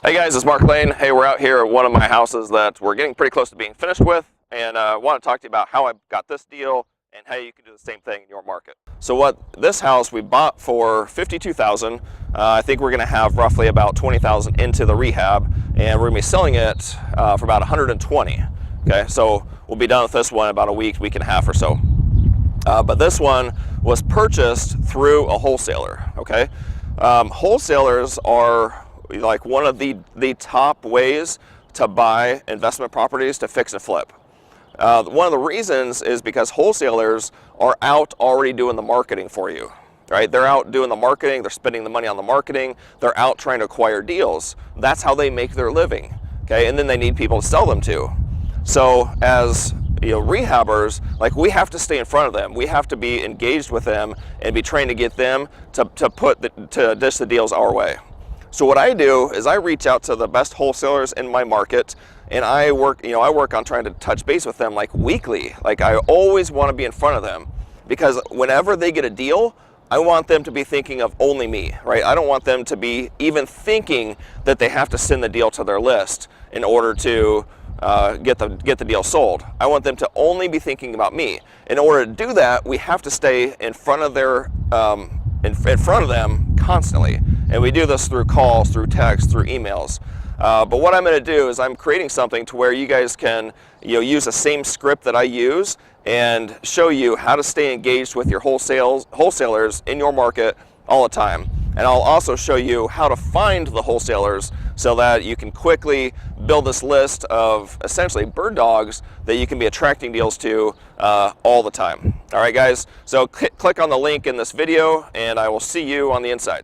Hey guys, it's Mark Lane. Hey, we're out here at one of my houses that we're getting pretty close to being finished with, and I want to talk to you about how I got this deal and how you can do the same thing in your market. So what this house we bought for $52,000. I think we're going to have roughly about $20,000 into the rehab, and we're going to be selling it for about $120,000. Okay, so we'll be done with this one in about a week and a half or so. But this one was purchased through a wholesaler. Okay, wholesalers are like one of the top ways to buy investment properties to fix and flip. One of the reasons is because wholesalers are out already doing the marketing for you, right? They're out doing the marketing, they're spending the money on the marketing, they're out trying to acquire deals. That's how they make their living, okay? And then they need people to sell them to. So as rehabbers, like, we have to stay in front of them. We have to be engaged with them and be trying to get them to dish the deals our way. So what I do is I reach out to the best wholesalers in my market, and I work on trying to touch base with them like weekly. Like, I always want to be in front of them, because whenever they get a deal, I want them to be thinking of only me, right? I don't want them to be even thinking that they have to send the deal to their list in order to get the deal sold. I want them to only be thinking about me. In order to do that, we have to stay in front of in front of them constantly. And we do this through calls, through text, through emails. But what I'm going to do is I'm creating something to where you guys can use the same script that I use and show you how to stay engaged with your wholesalers in your market all the time. And I'll also show you how to find the wholesalers so that you can quickly build this list of essentially bird dogs that you can be attracting deals to all the time. All right, guys, so click on the link in this video, and I will see you on the inside.